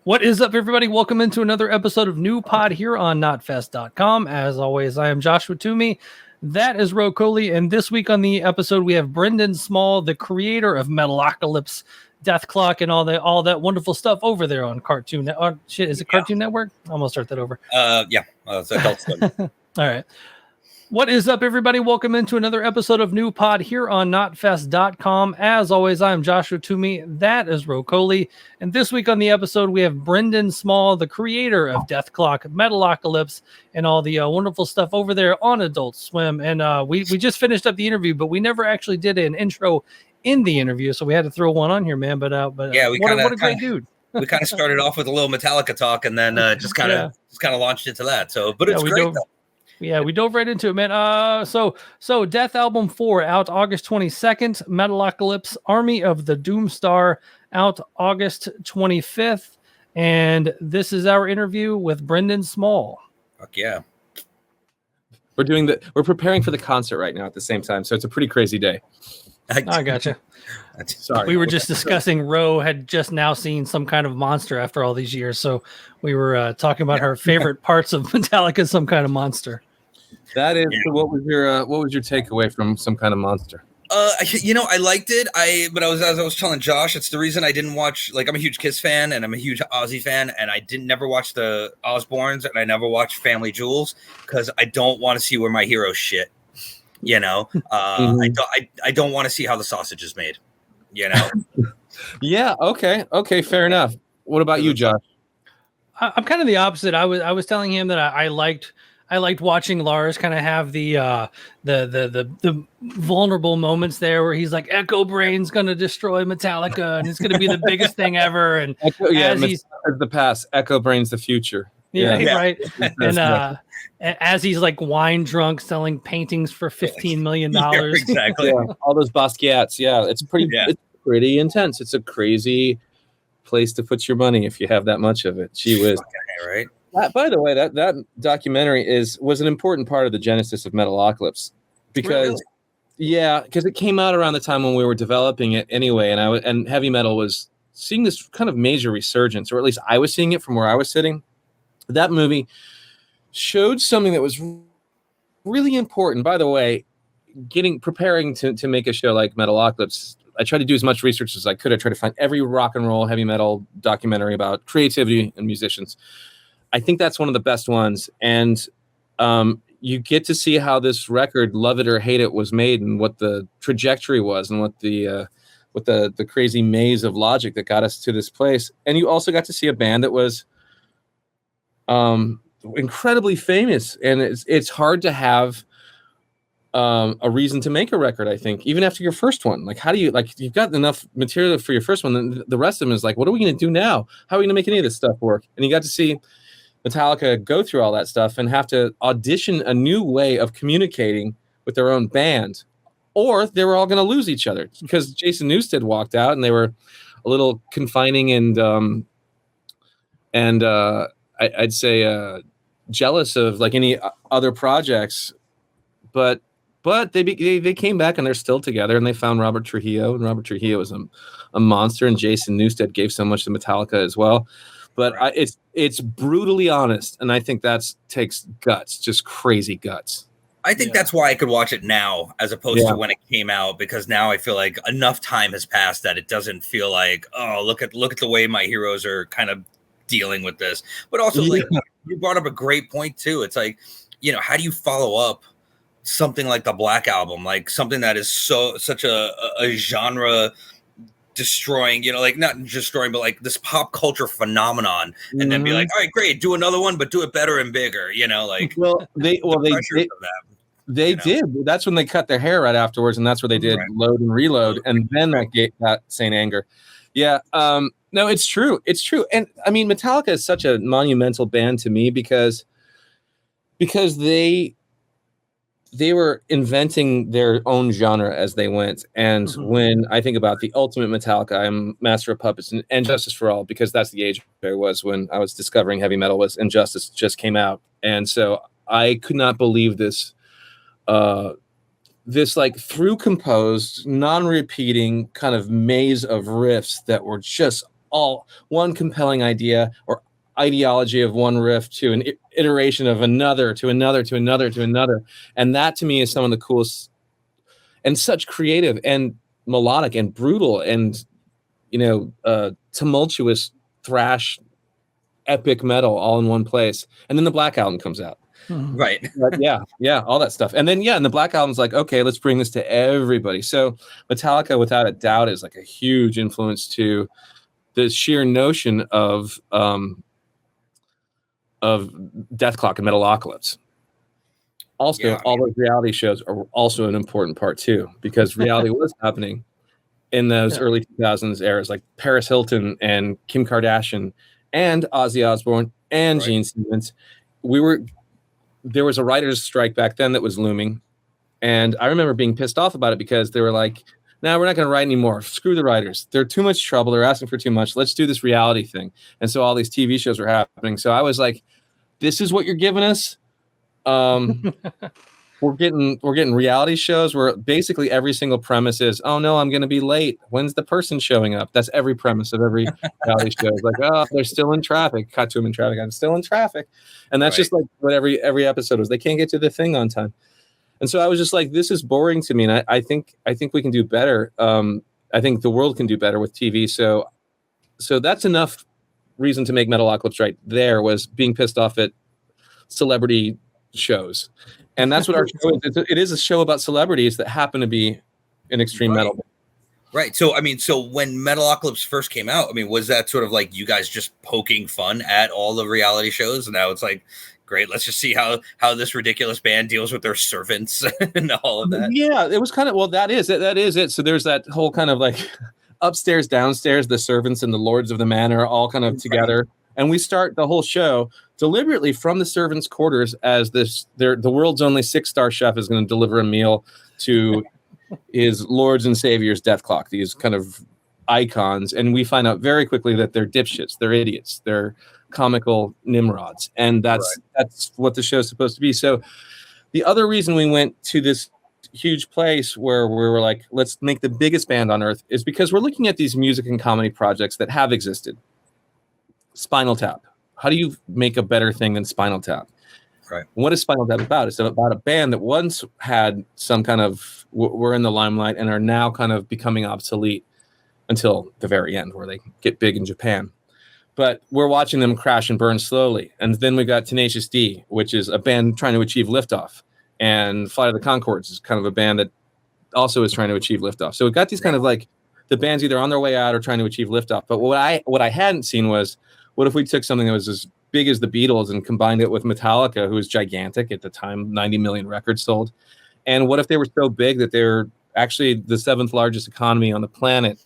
What is up, everybody? Welcome into another episode of New Pod here on NotFest.com. As always, I am Joshua Toomey. That is Ro Coley. And this week on the episode, we have Brendon Small, the creator of Metalocalypse, Dethklok, and all that wonderful stuff over there on Cartoon Network. Is it Cartoon Network? I'm going to start that over. It's Adult Swim. All right. What is up, everybody? Welcome into another episode of New Pod here on NotFest.com. As always, I am Joshua Toomey. That is Ro Coley. And this week on the episode, we have Brendon Small, the creator of Dethklok, Metalocalypse, and all the wonderful stuff over there on Adult Swim. And we just finished up the interview, but we never actually did an intro in the interview, so we had to throw one on here, man. But yeah, what a great dude. We kind of started off with a little Metallica talk, and then just kind of launched into that. So, but it's great. Yeah, we dove right into it, man. So Death Album 4 out August 22nd. Metalocalypse, Army of the Doomstar out August 25th. And this is our interview with Brendon Small. Fuck yeah. We're preparing for the concert right now at the same time, so it's a pretty crazy day. I gotcha. Sorry. We were just discussing Ro had just now seen some kind of monster after all these years, so we were talking about her favorite parts of Metallica, Some Kind of Monster. That is. So what was your takeaway from Some Kind of Monster? I liked it. As I was telling Josh, it's the reason I didn't watch. Like, I'm a huge Kiss fan and I'm a huge Ozzy fan, and I never watch the Osbournes and I never watched Family Jewels because I don't want to see where my heroes shit. I don't want to see how the sausage is made. Yeah. Okay. Fair enough. What about you, Josh? I'm kind of the opposite. I was telling him that I liked watching Lars kind of have the vulnerable moments there where he's like, Echo Brain's going to destroy Metallica and it's going to be the biggest thing ever. And he's the past, Echo Brain's the future. Yeah. Right. And as he's like wine drunk selling paintings for $15 million. Yeah, exactly. All those Basquiat's. Yeah, it's pretty intense. It's a crazy place to put your money if you have that much of it. She was right. By the way, that documentary was an important part of the genesis of Metalocalypse because it came out around the time when we were developing it anyway, and heavy metal was seeing this kind of major resurgence, or at least I was seeing it from where I was sitting. That movie showed something that was really important. By the way, preparing to make a show like Metalocalypse, I tried to do as much research as I could. I tried to find every rock and roll, heavy metal documentary about creativity and musicians. I think that's one of the best ones. And you get to see how this record, Love It or Hate It, was made and what the trajectory was and what the crazy maze of logic that got us to this place. And you also got to see a band that was incredibly famous. And it's hard to have a reason to make a record, I think, even after your first one. Like, how do you, you've got enough material for your first one, then the rest of them is like, what are we going to do now? How are we going to make any of this stuff work? And you got to see Metallica go through all that stuff and have to audition a new way of communicating with their own band, or they were all going to lose each other because Jason Newsted walked out and they were a little confining and I'd say jealous of like any other projects, but they came back and they're still together and they found Robert Trujillo, and Robert Trujillo was a monster, and Jason Newsted gave so much to Metallica as well. But it's brutally honest, and I think that takes guts, just crazy guts. I think that's why I could watch it now as opposed to when it came out, because now I feel like enough time has passed that it doesn't feel like, oh, look at the way my heroes are kind of dealing with this. But also, like, you brought up a great point too. It's like, how do you follow up something like the Black Album, like something that is such a genre destroying, like not destroying, but like this pop culture phenomenon, and then be like, all right, great, do another one, but do it better and bigger, they did. That's when they cut their hair right afterwards, and that's where they did Load and Reload, and then that Saint Anger. Yeah, no, it's true, and I mean, Metallica is such a monumental band to me because they were inventing their own genre as they went. And when I think about the ultimate Metallica, I'm Master of Puppets and Justice for All, because that's the age I was when I was discovering heavy metal was, and Justice just came out. And so I could not believe this like through composed, non-repeating kind of maze of riffs that were just all one compelling idea or ideology of one riff to an iteration of another to another to another to another. And that to me is some of the coolest and such creative and melodic and brutal and, tumultuous thrash, epic metal all in one place. And then the Black Album comes out. Right. But yeah, all that stuff. And then, and the Black Album's like, okay, let's bring this to everybody. So Metallica, without a doubt, is like a huge influence to the sheer notion of Dethklok and Metalocalypse. Also, all those reality shows are also an important part too, because reality was happening in those early 2000s eras, like Paris Hilton and Kim Kardashian and Ozzy Osbourne and Gene Simmons. There was a writer's strike back then that was looming. And I remember being pissed off about it because they were like, no, we're not going to write anymore. Screw the writers. They're too much trouble. They're asking for too much. Let's do this reality thing. And so all these TV shows were happening. So I was like, this is what you're giving us. We're getting reality shows where basically every single premise is, oh no, I'm going to be late. When's the person showing up? That's every premise of every reality show. It's like, oh, they're still in traffic. Cut to them in traffic. I'm still in traffic. And that's just like what every episode is. They can't get to the thing on time. And so I was just like, this is boring to me. And I think we can do better. I think the world can do better with TV. So that's enough reason to make Metalocalypse right there, was being pissed off at celebrity shows. And that's what our show is. It is a show about celebrities that happen to be in extreme metal. Right. So, when Metalocalypse first came out, was that sort of like you guys just poking fun at all the reality shows? And now it's like, great, let's just see how this ridiculous band deals with their servants and all of that. Yeah, it was kind of, that is it. So there's that whole kind of like upstairs, downstairs, the servants and the lords of the manor are all kind of together. And we start the whole show deliberately from the servants' quarters as the world's only 6-star chef is going to deliver a meal to his lords and saviors, Dethklok, these kind of icons. And we find out very quickly that they're dipshits, they're idiots, they're comical nimrods. And that's what the show's supposed to be. So the other reason we went to this huge place where we were like, let's make the biggest band on earth, is because we're looking at these music and comedy projects that have existed. Spinal Tap. How do you make a better thing than Spinal Tap? Right. What is Spinal Tap about? It's about a band that once had some kind of, were in the limelight and are now kind of becoming obsolete until the very end where they get big in Japan. But we're watching them crash and burn slowly. And then we got Tenacious D, which is a band trying to achieve liftoff. And Flight of the Conchords is kind of a band that also is trying to achieve liftoff. So we've got these kind of like the bands either on their way out or trying to achieve liftoff. But what I hadn't seen was, what if we took something that was as big as the Beatles and combined it with Metallica, who was gigantic at the time, 90 million records sold? And what if they were so big that they're actually the 7th largest economy on the planet?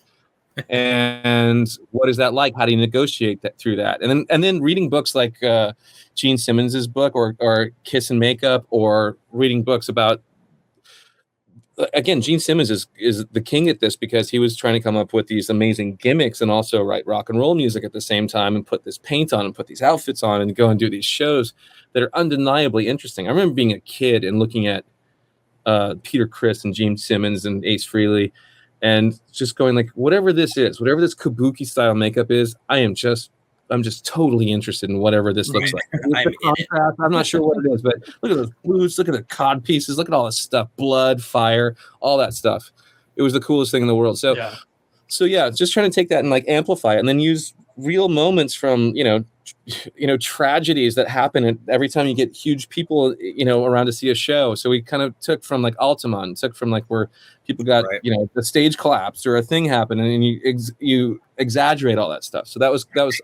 And what is that like? How do you negotiate that through that? And then reading books like Gene Simmons's book or Kiss and Makeup, or reading books about, again, Gene Simmons is the king at this because he was trying to come up with these amazing gimmicks and also write rock and roll music at the same time and put this paint on and put these outfits on and go and do these shows that are undeniably interesting. I remember being a kid and looking at Peter Criss and Gene Simmons and Ace Frehley and just going like, whatever this is, whatever this kabuki style makeup is, I'm just totally interested in whatever this looks like. I'm not sure what it is, but look at those boots, look at the cod pieces, look at all this stuff, blood, fire, all that stuff. It was the coolest thing in the world. So just trying to take that and like amplify it and then use real moments from, tragedies that happen every time you get huge people, around to see a show. So we kind of took from like Altamont, took from like where people got, the stage collapsed or a thing happened, and you exaggerate all that stuff. So that was those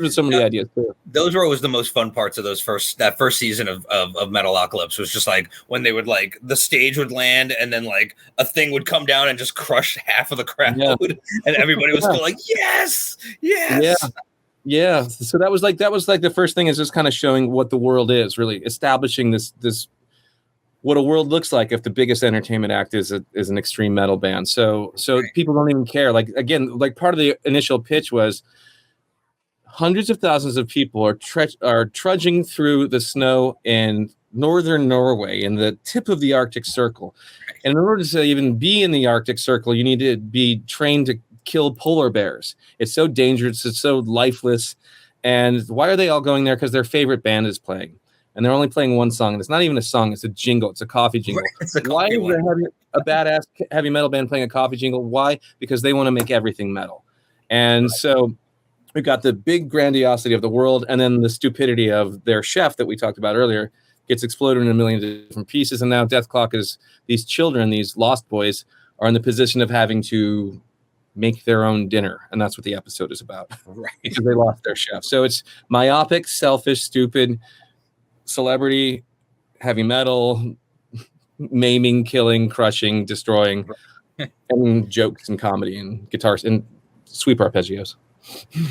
are some of the ideas too. Those were always the most fun parts of that first season of Metalocalypse, was just like when they would like the stage would land and then like a thing would come down and just crush half of the crowd and everybody was still like, yes. Yeah. So that was like the first thing, is just kind of showing what the world is, really establishing this what a world looks like if the biggest entertainment act is an extreme metal band. So people don't even care. Like, again, like part of the initial pitch was hundreds of thousands of people are trudging through the snow in northern Norway, in the tip of the Arctic Circle. And in order to even be in the Arctic Circle, you need to be trained to kill polar bears. It's so dangerous. It's so lifeless. And why are they all going there? Because their favorite band is playing. And they're only playing one song. And it's not even a song. It's a jingle. It's a coffee jingle. It's a Why coffee is there one. a badass heavy metal band playing a coffee jingle? Why? Because they want to make everything metal. And so we've got the big grandiosity of the world, and then the stupidity of their chef that we talked about earlier gets exploded in a million different pieces. And now Dethklok is these children, these lost boys, are in the position of having to make their own dinner. And that's what the episode is about. Right. Because they lost their chef. So it's myopic, selfish, stupid, celebrity, heavy metal, maiming, killing, crushing, destroying, and jokes and comedy and guitars and sweep arpeggios.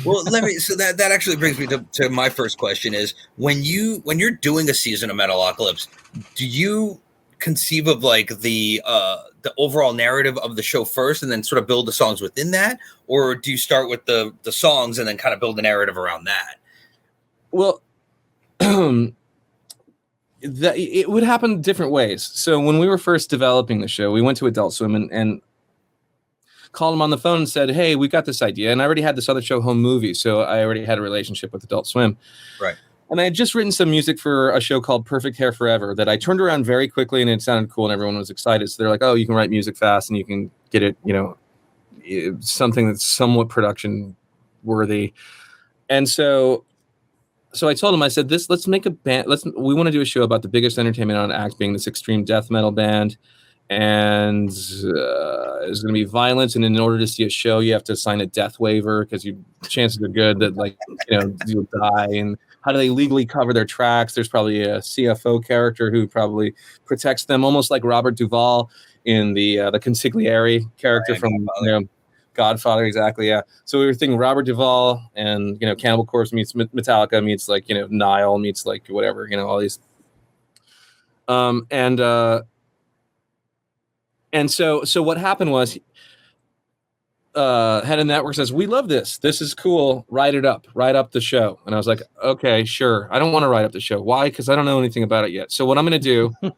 Well, so that actually brings me to my first question is when you're doing a season of Metalocalypse, do you conceive of like the overall narrative of the show first and then sort of build the songs within that, or do you start with the songs and then kind of build the narrative around that? Well, it would happen different ways. So when we were first developing the show, we went to Adult Swim and called them on the phone and said, hey, we got this idea. And I already had this other show, Home Movie. So I already had a relationship with Adult Swim. Right. And I had just written some music for a show called Perfect Hair Forever that I turned around very quickly, and it sounded cool and everyone was excited. So they're like, oh, you can write music fast and you can get it, something that's somewhat production worthy. And so I told him, I said, let's make a band. We want to do a show about the biggest entertainment on act being this extreme death metal band. And there's going to be violence. And in order to see a show, you have to sign a death waiver because chances are good that you'll die. And how do they legally cover their tracks? There's probably a CFO character who probably protects them, almost like Robert Duvall in the Consigliere character from Godfather. Exactly. Yeah. So we were thinking Robert Duvall and, Cannibal Corpse meets Metallica meets Nile meets whatever, all these. And so what happened was Head of Network says, we love this. This is cool. Write up the show. And I was like, okay, sure. I don't want to write up the show. Why? Because I don't know anything about it yet. So what I'm going to do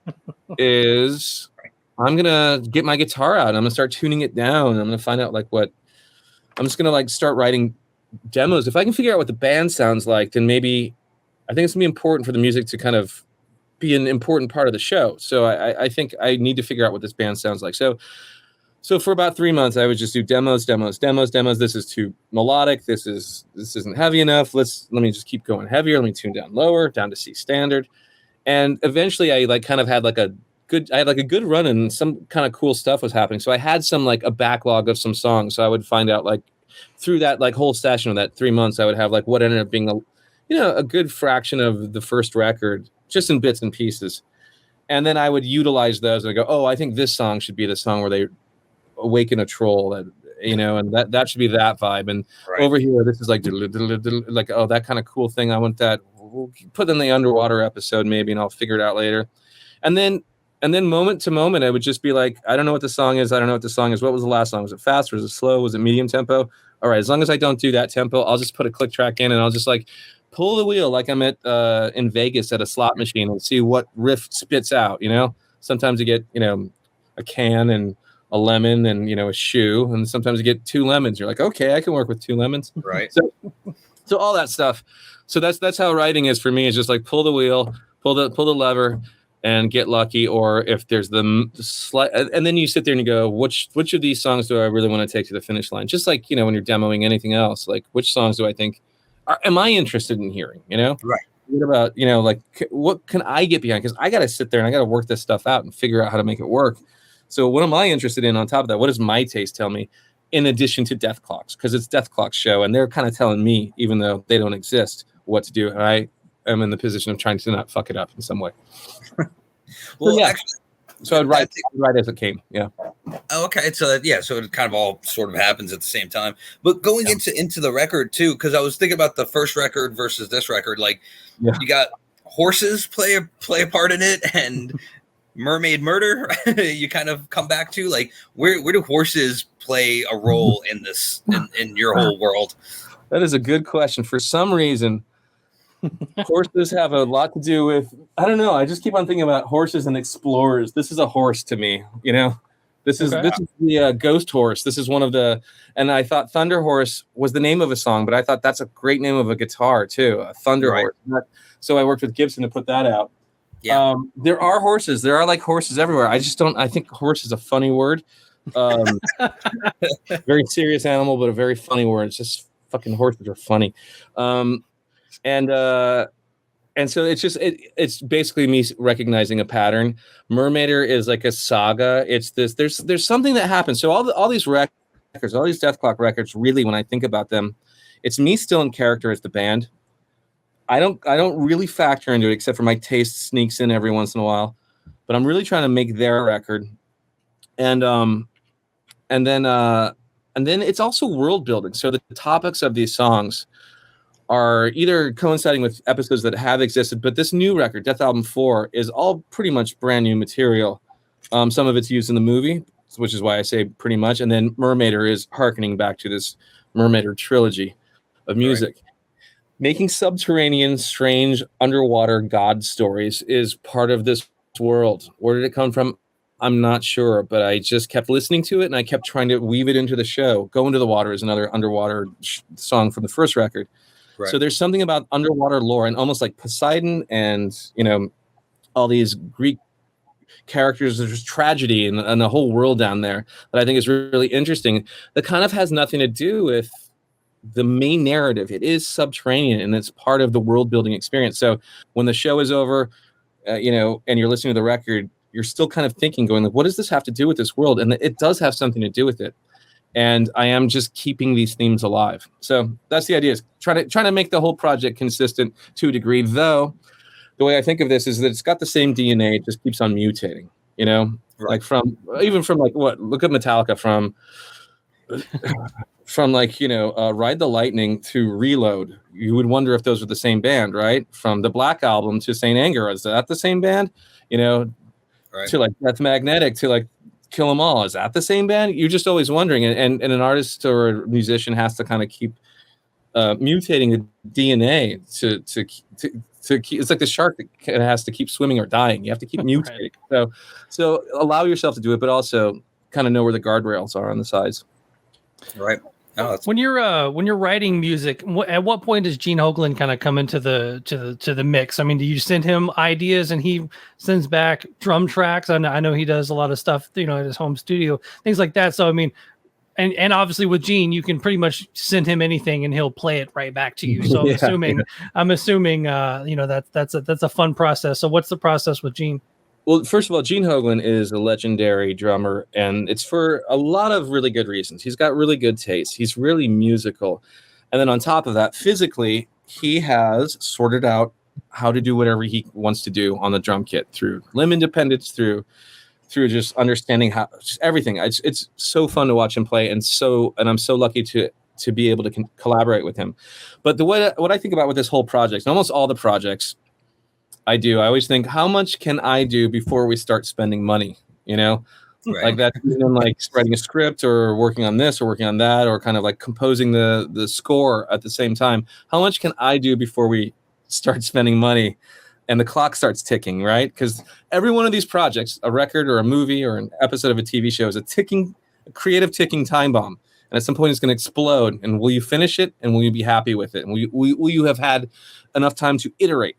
is I'm going to get my guitar out. I'm going to start tuning it down. I'm going to find out I'm just going to start writing demos. If I can figure out what the band sounds like, then maybe I think it's going to be important for the music to kind of be an important part of the show. So I think I need to figure out what this band sounds like. So for about 3 months, I would just do demos. This is too melodic. This isn't heavy enough. Let me just keep going heavier. Let me tune down lower, down to C standard. And eventually I kind of had a good run and some kind of cool stuff was happening. So I had some a backlog of some songs. So I would find out through that whole session of that 3 months, I would have what ended up being a good fraction of the first record, just in bits and pieces. And then I would utilize those and I go, oh, I think this song should be the song where they awaken a troll and that should be that vibe. And over here, this is oh, that kind of cool thing. I want that. We'll put in the underwater episode maybe, and I'll figure it out later. And then moment to moment, I would just be like, I don't know what the song is. What was the last song? Was it fast? Was it slow? Was it medium tempo? All right. As long as I don't do that tempo, I'll just put a click track in and I'll just pull the wheel like I'm at in Vegas at a slot machine and see what riff spits out. Sometimes you get a can and a lemon and a shoe, and sometimes you get 2 lemons. You're like, okay, I can work with 2 lemons. Right. So all that stuff. So that's how writing is for me. Is just pull the wheel, pull the lever, and get lucky. Or if there's the slight, and then you sit there and you go, which of these songs do I really want to take to the finish line? Just when you're demoing anything else, which songs do I think am I interested in hearing? Right. What about what can I get behind? Because I got to sit there and I got to work this stuff out and figure out how to make it work. So what am I interested in on top of that? What does my taste tell me in addition to Dethklok's? Because it's Dethklok's show and they're kind of telling me, even though they don't exist, what to do. And I am in the position of trying to not fuck it up in some way. Well, so I'd write as it came. Yeah. Okay. So it kind of all sort of happens at the same time. But going into the record too, because I was thinking about the first record versus this record. You got horses play a part in it, and mermaid murder. You kind of come back to where do horses play a role in this in your whole world? That is a good question. For some reason, horses have a lot to do with, I don't know. I just keep on thinking about horses and explorers. This is a horse to me, This is the Ghost Horse. This is one of the, and I thought Thunder Horse was the name of a song, but I thought that's a great name of a guitar too, a Thunder Horse. So I worked with Gibson to put that out. Yeah. There are horses. There are like horses everywhere. I just don't. I think horse is a funny word. Very serious animal, but a very funny word. It's just fucking horses are funny. And so it's just it's basically me recognizing a pattern. Mermaider is like a saga. It's this. There's something that happens. So all these records, all these Dethklok records, really, when I think about them, it's me still in character as the band. I don't really factor into it, except for my taste sneaks in every once in a while. But I'm really trying to make their record, and then it's also world building. So the topics of these songs are either coinciding with episodes that have existed, but this new record, Death Album 4, is all pretty much brand new material. Some of it's used in the movie, which is why I say pretty much, and then Mermaider is hearkening back to this Mermaider trilogy of music. Right. Making subterranean, strange, underwater god stories is part of this world. Where did it come from? I'm not sure, but I just kept listening to it, and I kept trying to weave it into the show. Go Into the Water is another underwater song from the first record. Right. So there's something about underwater lore and almost like Poseidon and, all these Greek characters. There's tragedy and the whole world down there that I think is really interesting. That kind of has nothing to do with the main narrative. It is subterranean, and it's part of the world building experience. So when the show is over, and you're listening to the record, you're still kind of thinking, going, like, what does this have to do with this world? And it does have something to do with it. And I am just keeping these themes alive. So that's the idea, is trying to make the whole project consistent to a degree, though the way I think of this is that it's got the same DNA, it just keeps on mutating, right. Like from look at Metallica from Ride the Lightning to Reload. You would wonder if those were the same band, right? From the Black Album to Saint Anger, is that the same band? Right. To like Death Magnetic to like Kill 'Em All, is that the same band? You're just always wondering, and an artist or a musician has to kind of keep mutating the DNA to keep. It's like the shark that has to keep swimming or dying. You have to keep mutating. Right. So allow yourself to do it, but also kind of know where the guardrails are on the sides. Right. Oh, when you're writing music, at what point does Gene Hoglan kind of come into the mix? I mean, do you send him ideas and he sends back drum tracks? I know he does a lot of stuff, at his home studio, things like that. So I mean, and obviously with Gene, you can pretty much send him anything and he'll play it right back to you. So I'm assuming that's a fun process. So what's the process with Gene? Well, first of all, Gene Hoglan is a legendary drummer, and it's for a lot of really good reasons. He's got really good taste. He's really musical. And then on top of that, physically, he has sorted out how to do whatever he wants to do on the drum kit through limb independence, through just understanding how just everything. It's so fun to watch him play, and I'm so lucky to be able to collaborate with him. But what I think about with this whole project, and almost all the projects I always think, how much can I do before we start spending money? Right. Like that, like writing a script or working on this or working on that, or kind of like composing the score at the same time. How much can I do before we start spending money and the clock starts ticking, right? Because every one of these projects, a record or a movie or an episode of a TV show, is a creative ticking time bomb. And at some point it's going to explode. And will you finish it? And will you be happy with it? And will you have had enough time to iterate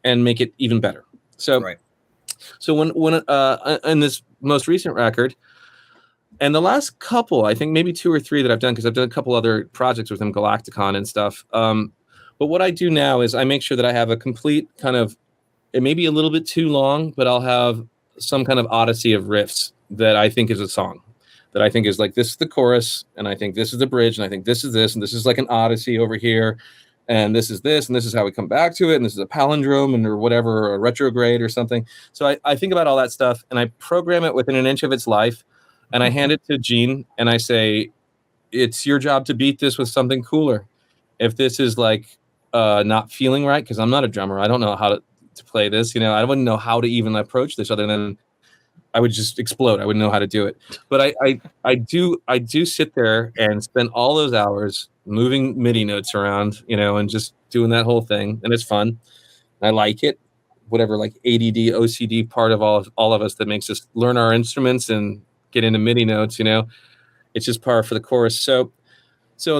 and make it even better? So when in this most recent record, and the last couple, I think maybe 2 or 3 that I've done, because I've done a couple other projects with him, Galatikon and stuff. But what I do now is I make sure that I have a complete kind of, it may be a little bit too long, but I'll have some kind of odyssey of riffs that I think is a song, that I think is like, this is the chorus, and I think this is the bridge, and I think this is this, and this is like an odyssey over here. And this is this, and this is how we come back to it, and this is a palindrome or whatever, or a retrograde or something. So I think about all that stuff, and I program it within an inch of its life, and I hand it to Gene, and I say, it's your job to beat this with something cooler. If this is like not feeling right, because I'm not a drummer, I don't know how to play this. I wouldn't know how to even approach this other than I would just explode. I wouldn't know how to do it. But I do sit there and spend all those hours moving MIDI notes around, and just doing that whole thing. And it's fun. I like it. Whatever, like ADD, OCD part of all of us that makes us learn our instruments and get into MIDI notes, it's just par for the course. So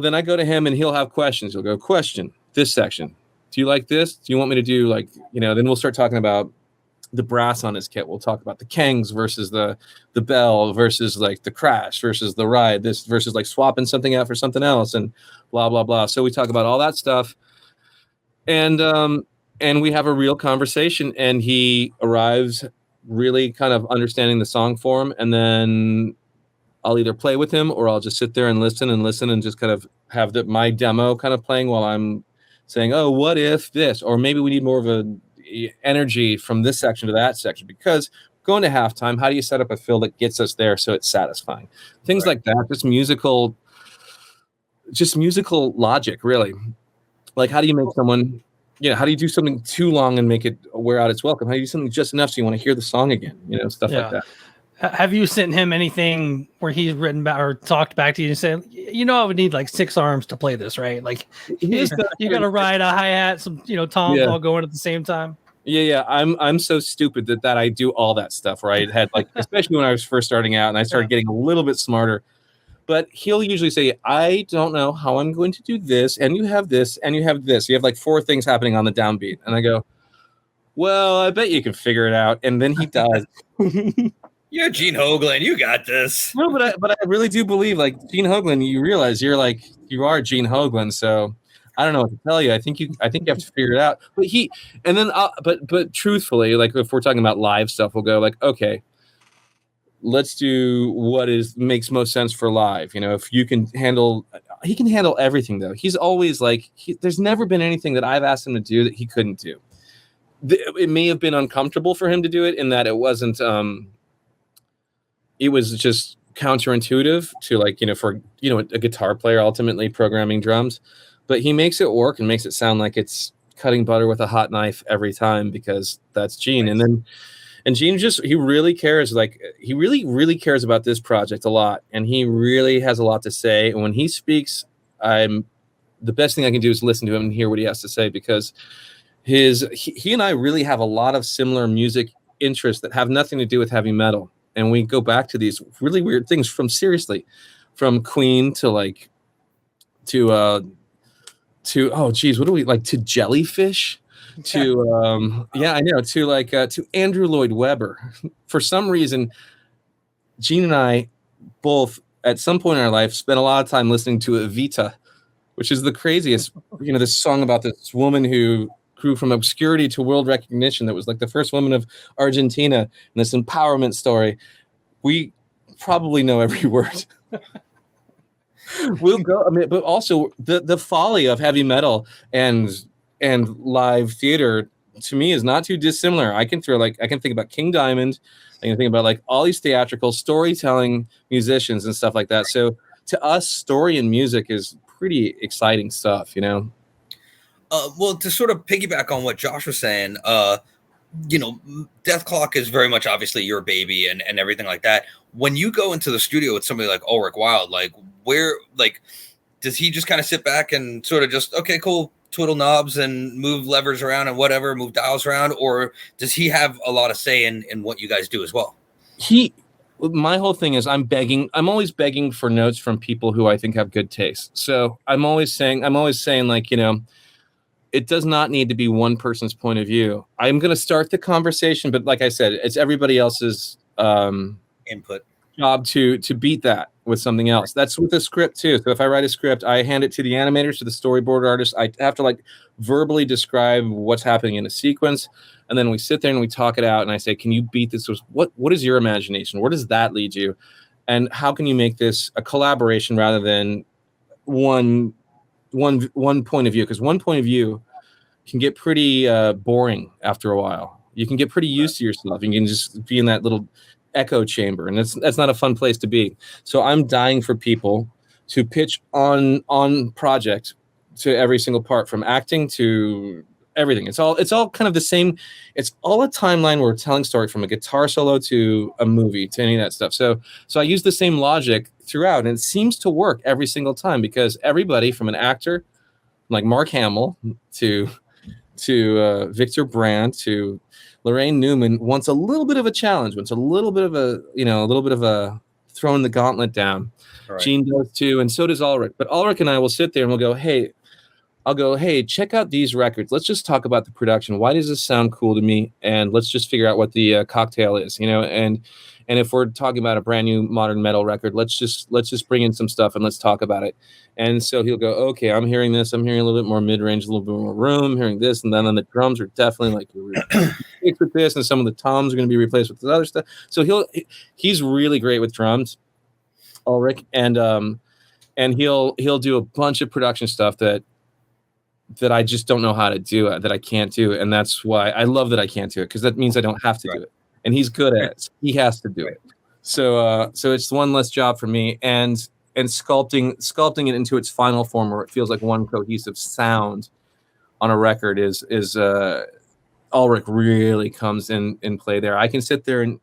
then I go to him and he'll have questions. He'll go, question, this section. Do you like this? Do you want me to do then we'll start talking about the brass on his kit. We'll talk about the Kangs versus the bell versus like the crash versus the ride, this versus like swapping something out for something else and blah, blah, blah. So we talk about all that stuff. And we have a real conversation, and he arrives really kind of understanding the song form. And then I'll either play with him or I'll just sit there and listen and just kind of have my demo kind of playing while I'm saying, oh, what if this, or maybe we need more of a energy from this section to that section, because going to halftime, how do you set up a fill that gets us there so it's satisfying? Things like that, just musical logic, really. Like, how do you make someone, how do you do something too long and make it wear out its welcome? How do you do something just enough so you want to hear the song again? Stuff like that. Have you sent him anything where he's written back or talked back to you and said, I would need like 6 arms to play this, right? Like you got to ride a hi-hat, some, toms all going at the same time. Yeah. I'm so stupid that I do all that stuff, right? Had especially when I was first starting out and I started getting a little bit smarter. But he'll usually say, I don't know how I'm going to do this, and you have this, and you have this. You have like 4 things happening on the downbeat. And I go, well, I bet you can figure it out. And then he does. You're Gene Hoglan. You got this. No, but I really do believe, like, Gene Hoglan, you realize you are Gene Hoglan. So I don't know what to tell you. I think you have to figure it out. But truthfully, like, if we're talking about live stuff, we'll go like, okay, let's do what makes most sense for live. If he can handle everything, though. He's always like, there's never been anything that I've asked him to do that he couldn't do. It may have been uncomfortable for him to do it in that it wasn't, it was just counterintuitive to for a guitar player ultimately programming drums, but he makes it work and makes it sound like it's cutting butter with a hot knife every time, because that's Gene. Nice. And Gene he really cares. Like, he really, really cares about this project a lot, and he really has a lot to say. And when he speaks, the best thing I can do is listen to him and hear what he has to say, because he and I really have a lot of similar music interests that have nothing to do with heavy metal. And we go back to these really weird things from Queen to to Jellyfish, to Andrew Lloyd Webber. For some reason, Gene and I both at some point in our life spent a lot of time listening to Evita, which is the craziest, this song about this woman who grew from obscurity to world recognition, that was like the first woman of Argentina, and this empowerment story. We probably know every word. We'll go, but also the folly of heavy metal and live theater, to me, is not too dissimilar. I can think about King Diamond. I can think about like all these theatrical storytelling musicians and stuff like that. So to us, story and music is pretty exciting stuff, Well, to sort of piggyback on what Josh was saying, Dethklok is very much obviously your baby and everything like that. When you go into the studio with somebody like Ulrich Wild, like, where, like, does he just kind of sit back and sort of just, okay, cool, twiddle knobs and move levers around and whatever, move dials around? Or does he have a lot of say in what you guys do as well? My whole thing is I'm always begging for notes from people who I think have good taste. So I'm always saying like, it does not need to be one person's point of view. I'm going to start the conversation, but like I said, it's everybody else's input job to beat that with something else. That's with a script too. So if I write a script, I hand it to the animators, to the storyboard artists. I have to like verbally describe what's happening in a sequence. And then we sit there and we talk it out. And I say, can you beat this? What is your imagination? Where does that lead you? And how can you make this a collaboration rather than one point of view? Because one point of view can get pretty boring after a while. You can get pretty used to yourself. You can just be in that little echo chamber, and that's not a fun place to be. So I'm dying for people to pitch on project to every single part, from acting to everything. It's all kind of the same. It's all a timeline where we're telling story, from a guitar solo to a movie to any of that stuff. So I use the same logic throughout, and it seems to work every single time, because everybody from an actor like Mark Hamill to Victor Brandt to Lorraine Newman wants a little bit of a challenge, wants a little bit of a throwing the gauntlet down. Right. Gene does too, and so does Ulrich. But Ulrich and I will sit there and we'll go, hey, check out these records. Let's just talk about the production. Why does this sound cool to me? And let's just figure out what the cocktail is, and if we're talking about a brand new modern metal record, let's just bring in some stuff and let's talk about it. And so he'll go, okay, I'm hearing this. I'm hearing a little bit more mid-range, a little bit more room, hearing this. And then on the drums are definitely like replaced with this. And some of the toms are going to be replaced with this other stuff. So he's really great with drums, Ulrich. And he'll do a bunch of production stuff that I just don't know how to do, that I can't do. And that's why I love that I can't do it, because that means I don't have to do it. And he's good at it. He has to do it. So it's one less job for me. And sculpting it into its final form where it feels like one cohesive sound on a record is Ulrich really comes in play there. I can sit there and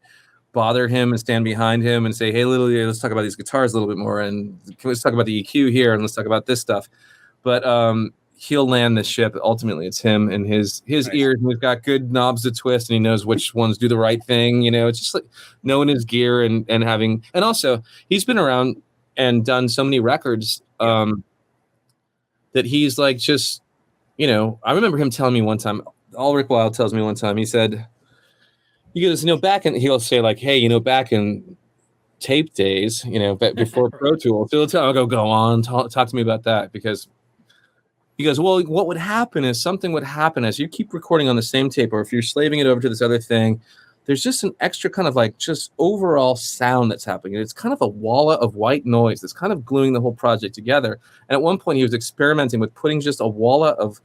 bother him and stand behind him and say, hey, let's talk about these guitars a little bit more, and let's talk about the EQ here, and let's talk about this stuff. But he'll land the ship. Ultimately, it's him and his nice. ears. And we've got good knobs to twist, and he knows which ones do the right thing. It's just like knowing his gear and having. And also, he's been around and done so many records that he's like just. I remember him telling me one time. Ulrich Wild tells me one time. He said, "He goes, back," and he'll say like, "Hey, back in tape days, before Pro Tools." So I'll go on, talk to me about that, because. He goes, well, what would happen is something would happen as you keep recording on the same tape, or if you're slaving it over to this other thing, there's just an extra kind of like just overall sound that's happening. And it's kind of a wall of white noise that's kind of gluing the whole project together. And at one point he was experimenting with putting just a wall of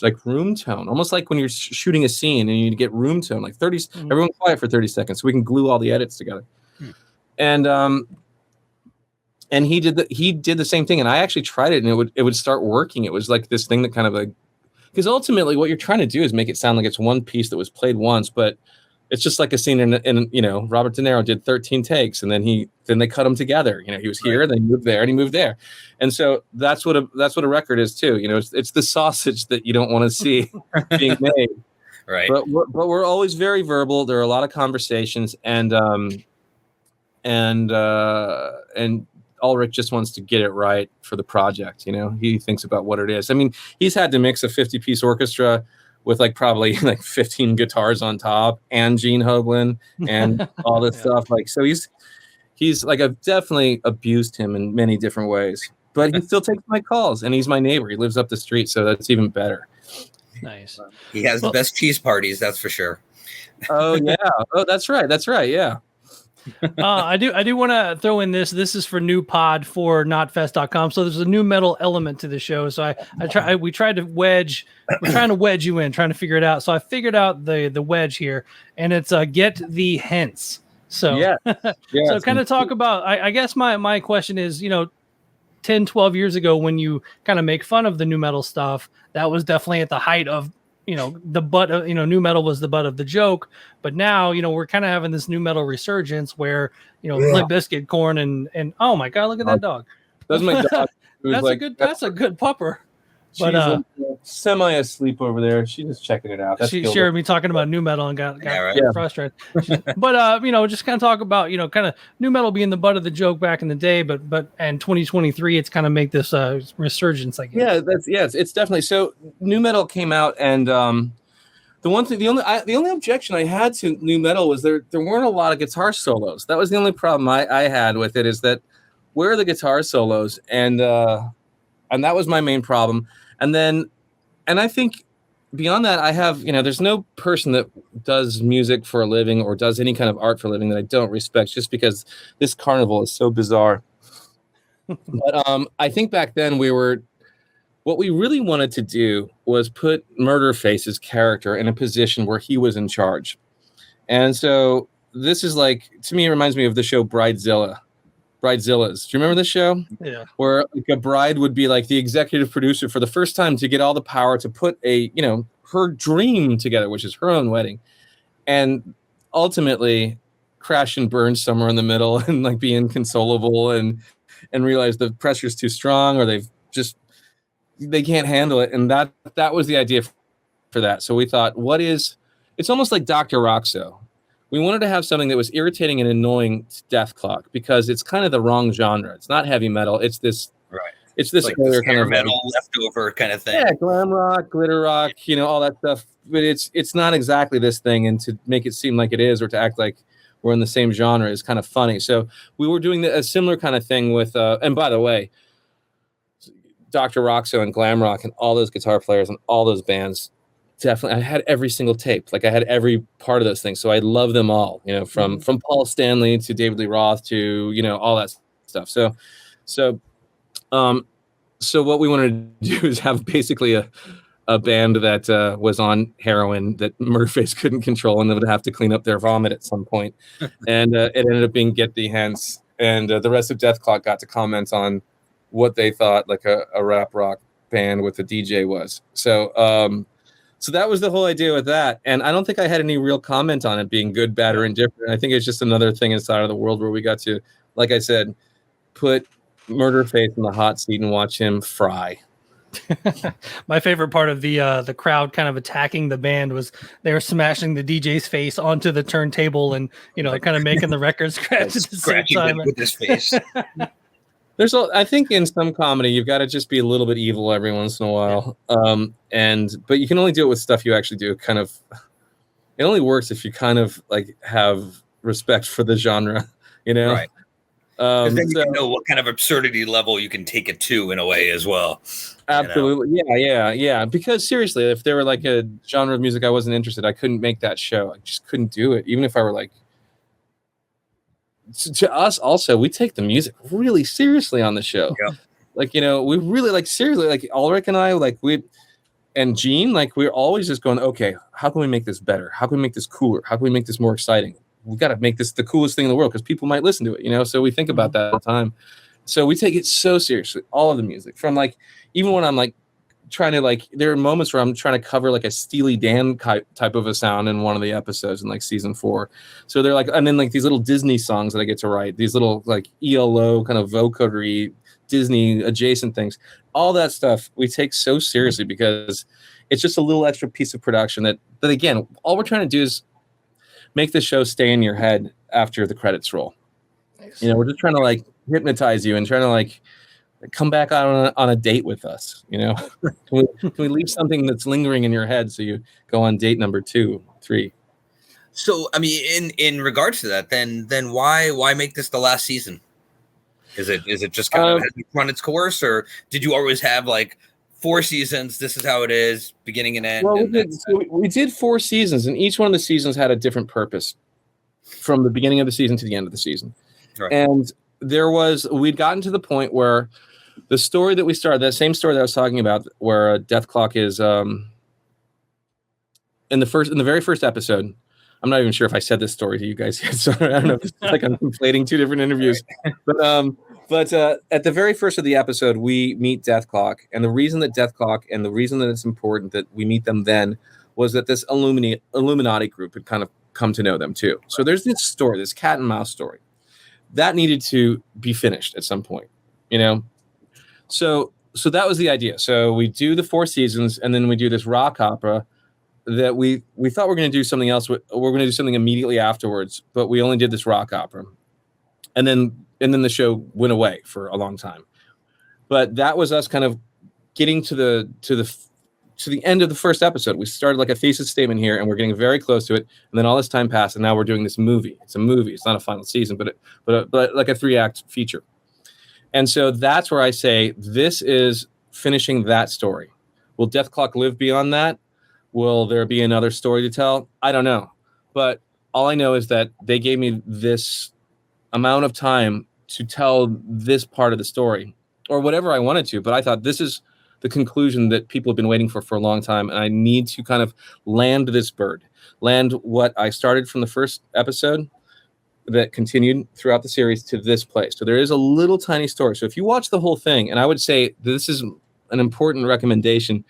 like room tone, almost like when you're shooting a scene and you need to get room tone, like 30, everyone quiet for 30 seconds so we can glue all the edits together. And he did the same thing, and I actually tried it, and it would start working. It was like this thing that kind of like, because ultimately what you're trying to do is make it sound like it's one piece that was played once, but it's just like a scene in Robert De Niro did 13 takes, and then they cut them together. He was here, then he moved there, and he moved there, and so that's what a record is too. It's the sausage that you don't want to see being made. Right. But we're always very verbal. There are a lot of conversations, and Ulrich just wants to get it right for the project. He thinks about what it is. I mean, he's had to mix a 50-piece orchestra with like probably like 15 guitars on top, and Gene Hoglan and all this stuff. Like, so he's like, I've definitely abused him in many different ways, but he still takes my calls, and he's my neighbor. He lives up the street, so that's even better. Nice. He has the best cheese parties, that's for sure. Oh yeah. Oh, that's right. Yeah. I do want to throw in this. This is for new pod for notfest.com. So there's a new metal element to the show. So we're trying to wedge you in, trying to figure it out. So I figured out the wedge here, and it's get the hence. So yeah. So kind of talk about, I guess my question is, 10, 12 years ago, when you kind of make fun of the new metal stuff, that was definitely at the height of, the butt of, new metal was the butt of the joke. But now, we're kind of having this new metal resurgence where, Limp Bizkit, Korn, and oh my God, look at that dog. That's my dog. That's a good pupper. But like semi asleep over there. She's just checking it out. She shared me talking about new metal and got frustrated. But just kind of talk about kind of new metal being the butt of the joke back in the day, but and 2023 it's kind of make this resurgence. I guess. It's definitely so. New metal came out, and the only objection I had to new metal was there weren't a lot of guitar solos. That was the only problem I had with it, is that where are the guitar solos, and that was my main problem. And I think beyond that, I have, there's no person that does music for a living or does any kind of art for a living that I don't respect, just because this carnival is so bizarre. But I think back then what we really wanted to do was put Murderface's character in a position where he was in charge. And so this is like, to me, it reminds me of the show Bridezillas. Do you remember this show? Yeah. Where like a bride would be like the executive producer for the first time to get all the power to put her dream together, which is her own wedding, and ultimately crash and burn somewhere in the middle and like be inconsolable and realize the pressure's too strong, or they can't handle it. And that was the idea for that. So we thought, it's almost like Dr. Roxo, we wanted to have something that was irritating and annoying to Dethklok because it's kind of the wrong genre. It's not heavy metal. It's this. Right. It's this like other kind of metal leftover kind of thing. Yeah, glam rock, glitter rock, all that stuff. But it's not exactly this thing, and to make it seem like it is, or to act like we're in the same genre, is kind of funny. So we were doing a similar kind of thing with. And by the way, Dr. Roxo and glam rock and all those guitar players and all those bands, definitely, I had every single tape. Like I had every part of those things. So I love them all. From Paul Stanley to David Lee Roth to all that stuff. So what we wanted to do is have basically a band that was on heroin that Murderface couldn't control, and they would have to clean up their vomit at some point. And it ended up being Get Thee Hence. And the rest of Dethklok got to comment on what they thought like a rap rock band with a DJ was. So that was the whole idea with that. And I don't think I had any real comment on it being good, bad, or indifferent. I think it's just another thing inside of the world where we got to, like I said, put Murderface in the hot seat and watch him fry. My favorite part of the crowd kind of attacking the band was they were smashing the DJ's face onto the turntable and kind of making the record scratch at the same time with his face. I think in some comedy you've got to just be a little bit evil every once in a while, but you can only do it with stuff you actually do. Kind of, it only works if you kind of like have respect for the genre, Right. Then you know what kind of absurdity level you can take it to in a way as well. Absolutely. Yeah. Because seriously, if there were like a genre of music I wasn't interested, I couldn't make that show. I just couldn't do it. Even if I were like, to us also, we take the music really seriously on the show. Yeah. Like, we really seriously, like Ulrich and I, and Gene, we're always just going, okay, how can we make this better? How can we make this cooler? How can we make this more exciting? We got to make this the coolest thing in the world because people might listen to it, So we think about that all the time. So we take it so seriously, all of the music, from even when I'm trying to there are moments where I'm trying to cover a Steely Dan type of a sound in one of the episodes in season 4. So they're and then these little Disney songs that I get to write, these little ELO kind of vocodery Disney adjacent things, all that stuff we take so seriously because it's just a little extra piece of production that again, all we're trying to do is make the show stay in your head after the credits roll. Nice. We're just trying to hypnotize you and trying to come back on a date with us. Can we leave something that's lingering in your head so you go on date number 2, 3? So, I mean, in regards to that, then why make this the last season? Is it just kind of has it run its course, or did you always have 4 seasons? This is how it is, beginning and end. Well, we did 4 seasons, and each one of the seasons had a different purpose from the beginning of the season to the end of the season. Right. And we'd gotten to the point where the story that we started, that same story that I was talking about, where Dethklok is in the very first episode. I'm not even sure if I said this story to you guys yet, so I don't know if it's I'm conflating 2 different interviews. Right. But at the very first of the episode, we meet Dethklok, and the reason that Dethklok and the reason that it's important that we meet them then was that this Illuminati group had kind of come to know them too. So there's this story, this cat and mouse story, that needed to be finished at some point, So that was the idea. So we do the 4 seasons, and then we do this rock opera that we thought we're going to do something else. We're going to do something immediately afterwards, but we only did this rock opera, and then the show went away for a long time. But that was us kind of getting to the end of the first episode. We started a thesis statement here, and we're getting very close to it. And then all this time passed, and now we're doing this movie. It's a movie. It's not a final season, but a 3-act feature. And so that's where I say this is finishing that story. Will Dethklok live beyond that? Will there be another story to tell? I don't know. But all I know is that they gave me this amount of time to tell this part of the story, or whatever I wanted to. But I thought this is the conclusion that people have been waiting for a long time. And I need to kind of land this bird, land what I started from the first episode that continued throughout the series to this place. So there is a little tiny story. So if you watch the whole thing, and I would say this is an important recommendation,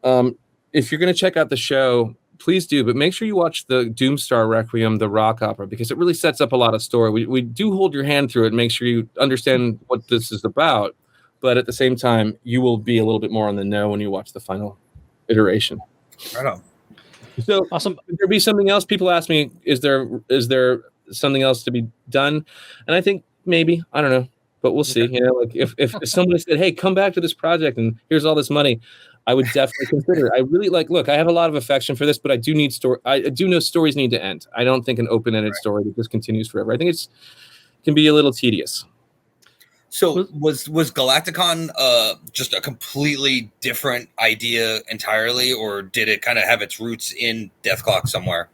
if you're going to check out the show, please do, but make sure you watch the Doomstar Requiem, the rock opera, because it really sets up a lot of story. We do hold your hand through it and make sure you understand what this is about, but at the same time, you will be a little bit more on the know when you watch the final iteration. Right on. So Awesome. Would there be something else? People ask me, is there something else to be done? And I think maybe, I don't know, but we'll see. You know, like if somebody said, hey, come back to this project and here's all this money, I would definitely consider it. I really look, I have a lot of affection for this, but I do know stories need to end. I don't think an open-ended story that just continues forever. I think can be a little tedious. So was Galatikon just a completely different idea entirely, or did it kind of have its roots in Dethklok somewhere?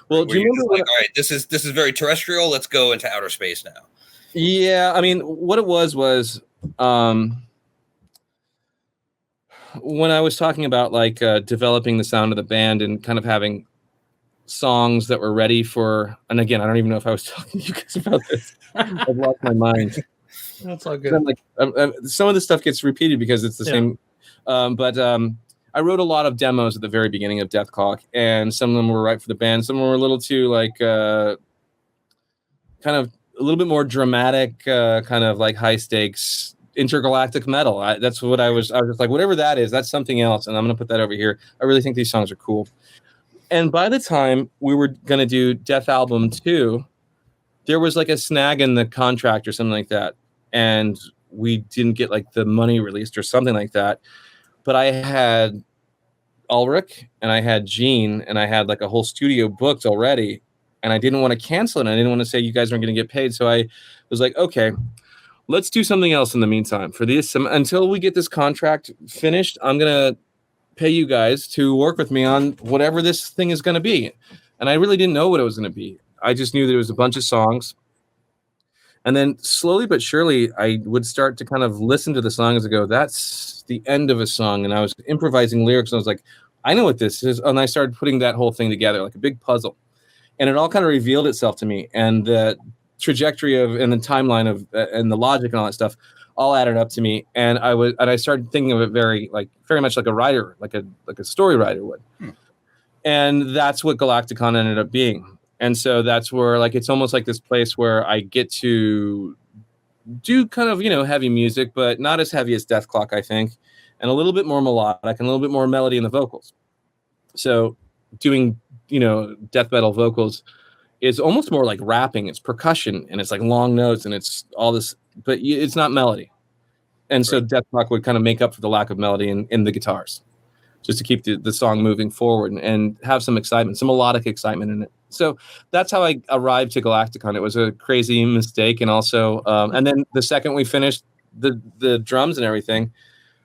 Well, do you remember all right, this is very terrestrial. Let's go into outer space now. Yeah, I mean, what it was when I was talking about developing the sound of the band and kind of having songs that were ready for, and again, I don't even know if I was talking to you guys about this. I've lost my mind. That's all good. Some of the stuff gets repeated because it's the same. But I wrote a lot of demos at the very beginning of Dethklok, and some of them were right for the band. Some were a little too kind of a little bit more dramatic, kind of like high stakes intergalactic metal. That's what I was just like, whatever that is, that's something else. And I'm going to put that over here. I really think these songs are cool. And by the time we were going to do Death Album 2, there was like a snag in the contract or something like that. And we didn't get like the money released or something like that. But I had Ulrich and I had Gene and I had like a whole studio booked already. And I didn't want to cancel it. And I didn't want to say you guys aren't going to get paid. So I was like, okay, let's do something else in the meantime. For this, until we get this contract finished, I'm going to pay you guys to work with me on whatever this thing is going to be. And I really didn't know what it was going to be. I just knew there was a bunch of songs. And then slowly but surely, I would start to kind of listen to the songs and go, that's the end of a song. And I was improvising lyrics. And I was like, I know what this is. And I started putting that whole thing together like a big puzzle. And it all kind of revealed itself to me. And the trajectory of and the timeline of and the logic and all that stuff all added up to me. And I started thinking of it very much like a writer, like a story writer would. And that's what Galatikon ended up being. And so that's where it's almost like this place where I get to do kind of, heavy music, but not as heavy as Dethklok, I think, and a little bit more melodic and a little bit more melody in the vocals. So doing, death metal vocals is almost more like rapping. It's percussion and it's like long notes and it's all this, but it's not melody. And so Dethklok would kind of make up for the lack of melody in the guitars, just to keep the song moving forward and have some excitement, some melodic excitement in it. So that's how I arrived to Galatikon. It was a crazy mistake. And also, and then the second we finished the drums and everything,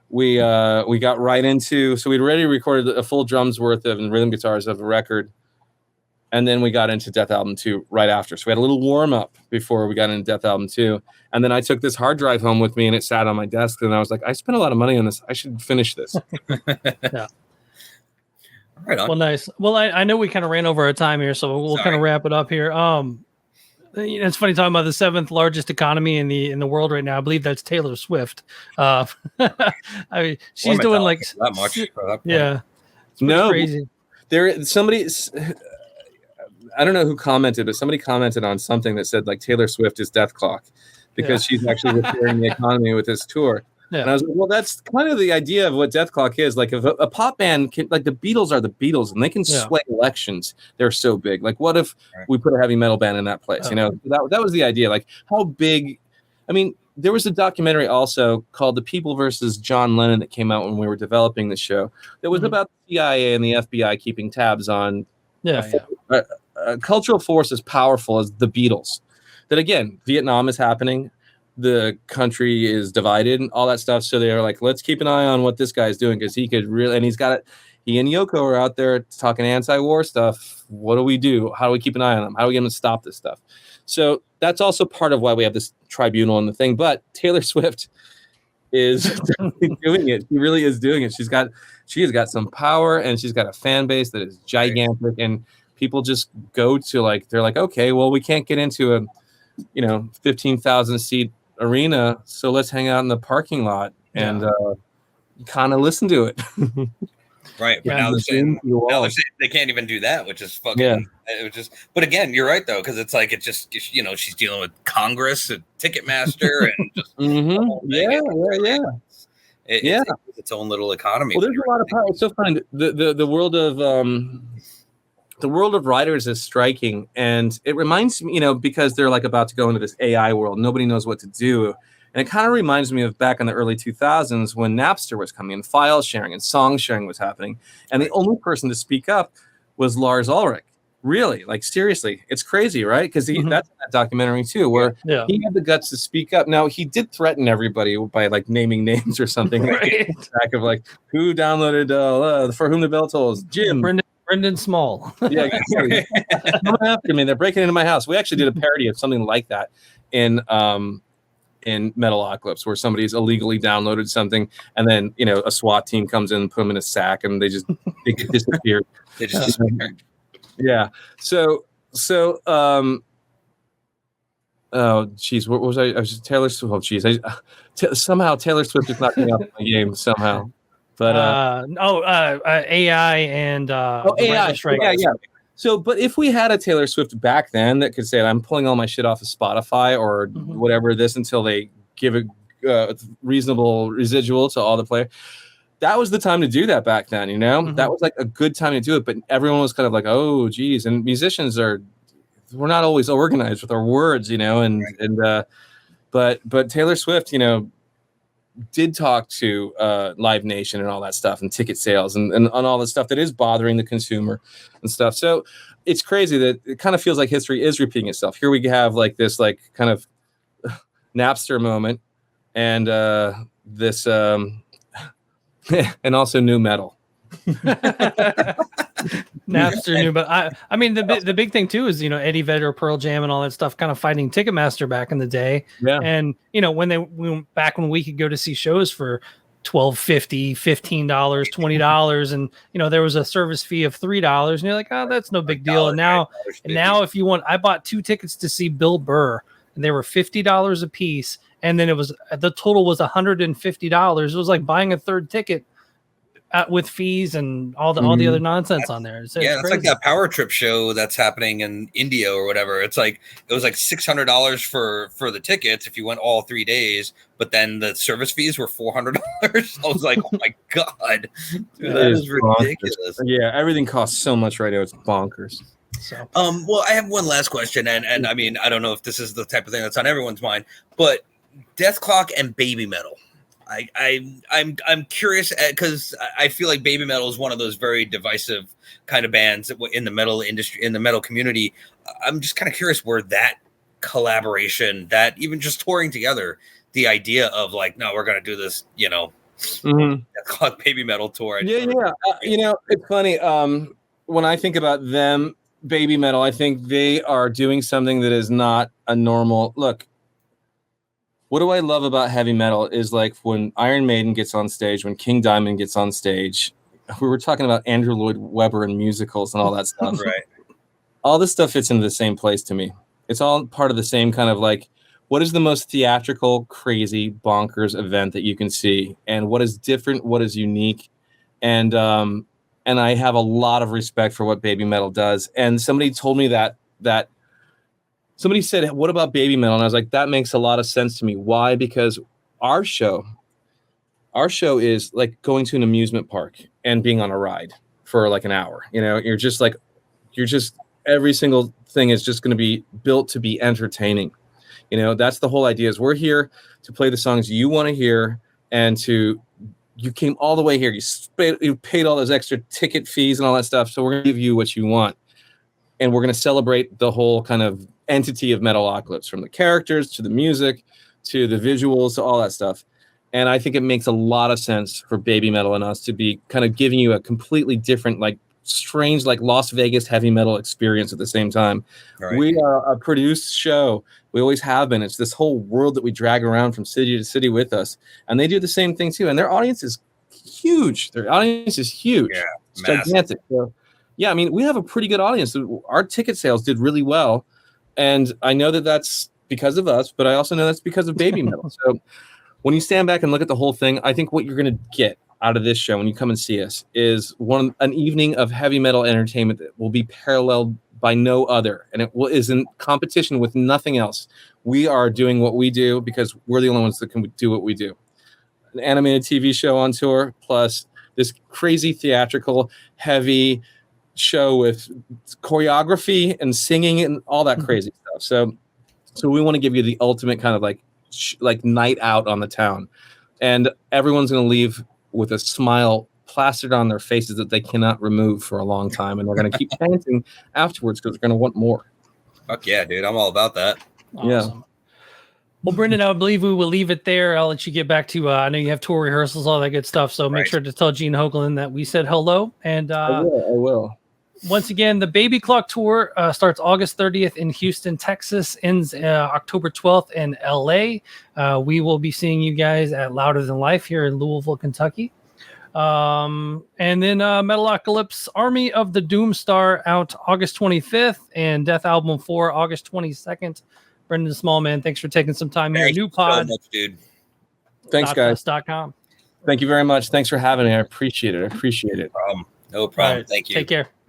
we got right into, so we'd already recorded a full drums worth of and rhythm guitars of a record. And then we got into Death Album 2 right after. So we had a little warm up before we got into Death Album 2. And then I took this hard drive home with me and it sat on my desk. And I was like, I spent a lot of money on this. I should finish this. Yeah. Right on. Well, nice. Well, I know we kind of ran over our time here, so we'll kind of wrap it up here. It's funny talking about the 7th largest economy in the world right now. I believe that's Taylor Swift. I mean, she's doing like that much. Yeah. It's crazy. Somebody, I don't know who commented, but somebody commented on something that said like Taylor Swift is Dethklok because she's actually repairing the economy with this tour. Yeah. And I was like, well, that's kind of the idea of what Dethklok is. Like if a pop band can, like the Beatles are the Beatles and they can sway elections. They're so big. Like what if we put a heavy metal band in that place? That was the idea. Like how big, I mean, there was a documentary also called The People versus John Lennon that came out when we were developing the show that was about the CIA and the FBI keeping tabs on a cultural force as powerful as the Beatles. That again, Vietnam is happening. The country is divided and all that stuff. So they're like, let's keep an eye on what this guy's doing because he could really, and he's got it. He and Yoko are out there talking anti-war stuff. What do we do? How do we keep an eye on them? How do we get them to stop this stuff? So that's also part of why we have this tribunal and the thing. But Taylor Swift is doing it. She really is doing it. She has got some power and she's got a fan base that is gigantic. And people just go to they're like, okay, well, we can't get into a 15,000 seat arena, so let's hang out in the parking lot and kind of listen to it. Right, but now they're saying they can't even do that, which is fucking. But again, you're right though, because it's like she's dealing with Congress, and Ticketmaster, and just It's its own little economy. Well, there's a lot of power. It's so funny. The world of writers is striking, and it reminds me, because they're like about to go into this AI world. Nobody knows what to do. And it kind of reminds me of back in the early 2000s when Napster was coming and file sharing and song sharing was happening. And the only person to speak up was Lars Ulrich. Really, like seriously, it's crazy, right? Because that's in that documentary too, where he had the guts to speak up. Now he did threaten everybody by like naming names or something, right? Back of like who downloaded For Whom the Bell Tolls, Jim, Brendon Small. Yeah, come after me. They're breaking into my house. We actually did a parody of something like that in Metalocalypse, where somebody's illegally downloaded something, and then a SWAT team comes in and put them in a sack, and they get disappeared. They just disappear. Yeah. So, oh, geez, what was I? I was Taylor Swift. Oh, geez. Somehow Taylor Swift is knocking out my game somehow. But AI and AI. Yeah. So, but if we had a Taylor Swift back then that could say, I'm pulling all my shit off of Spotify or whatever this until they give a reasonable residual to all the players. That was the time to do that back then, That was like a good time to do it, but everyone was kind of like, oh, geez. And musicians we're not always organized with our words, but Taylor Swift, did talk to Live Nation and all that stuff and ticket sales and all the stuff that is bothering the consumer and stuff. So it's crazy that it kind of feels like history is repeating itself. Here we have like this like kind of Napster moment and this and also new metal. Napster new, but I mean the big thing too is Eddie Vedder, Pearl Jam, and all that stuff kind of fighting Ticketmaster back in the day. Yeah. And when we could go to see shows for $12.50, $15, $20, and there was a service fee of $3, and you're like, oh, that's no big deal. And now if you want, I bought 2 tickets to see Bill Burr, and they were $50 a piece, and then the total was $150. It was like buying a third ticket with fees and all the other nonsense on there. It's like that Power Trip show that's happening in India or whatever. It was like $600 for the tickets if you went all 3 days, but then the service fees were $400. I was like, oh my god, dude, that is ridiculous. Yeah, everything costs so much right now. It's bonkers. So, well, I have one last question, and I mean, I don't know if this is the type of thing that's on everyone's mind, but Dethklok and Baby Metal. I'm curious because I feel like Baby Metal is one of those very divisive kind of bands in the metal industry, in the metal community. I'm just kind of curious where that collaboration, that even just touring together, the idea of like, no, we're going to do this, Dethklok Baby Metal tour. It's funny. When I think about them, Baby Metal, I think they are doing something that is not a normal look. What do I love about heavy metal is like when Iron Maiden gets on stage, when King Diamond gets on stage. We were talking about Andrew Lloyd Webber and musicals and all that stuff. Right. All this stuff fits into the same place to me. It's all part of the same kind of like, what is the most theatrical, crazy, bonkers event that you can see? And what is different? What is unique? And I have a lot of respect for what Baby Metal does. And somebody told me that somebody said, what about Baby Metal? And I was like, that makes a lot of sense to me. Why? Because our show is like going to an amusement park and being on a ride for like an hour. You're just every single thing is just going to be built to be entertaining. That's the whole idea is we're here to play the songs you want to hear and you came all the way here. You paid all those extra ticket fees and all that stuff. So we're going to give you what you want. And we're going to celebrate the whole kind of entity of Metalocalypse, from the characters to the music to the visuals to all that stuff. And I think it makes a lot of sense for Baby Metal and us to be kind of giving you a completely different, like strange, like Las Vegas heavy metal experience at the same time. Right. We are a produced show. We always have been. It's this whole world that we drag around from city to city with us. And they do the same thing too. And their audience is huge. Yeah, it's gigantic. So, yeah, I mean, we have a pretty good audience. Our ticket sales did really well. And I know that that's because of us, but I also know that's because of Baby Metal. So when you stand back and look at the whole thing, I think what you're going to get out of this show when you come and see us is an evening of heavy metal entertainment that will be paralleled by no other. And it is in competition with nothing else. We are doing what we do because we're the only ones that can do what we do. an animated TV show on tour, plus this crazy theatrical, heavy show with choreography and singing and all that crazy stuff. So we want to give you the ultimate kind of like night out on the town, and everyone's going to leave with a smile plastered on their faces that they cannot remove for a long time, and they're going to keep chanting afterwards because they're going to want more. Fuck yeah, dude! I'm all about that. Awesome. Yeah. Well, Brendon, I believe we will leave it there. I'll let you get back to. I know you have tour rehearsals, all that good stuff. So make sure to tell Gene Hoglan that we said hello. And I will. Once again, the BabyKlok tour starts August 30th in Houston, Texas, ends October 12th in LA. We will be seeing you guys at Louder Than Life here in Louisville, Kentucky. And then Metalocalypse Army of the Doomstar out August 25th, and Death Album 4 August 22nd. Brendon Small, man, thanks for taking some time here. New pod. So much, dude. Thanks, guys. .com. Thank you very much. Thanks for having me. I appreciate it. No problem. Right. Thank you. Take care.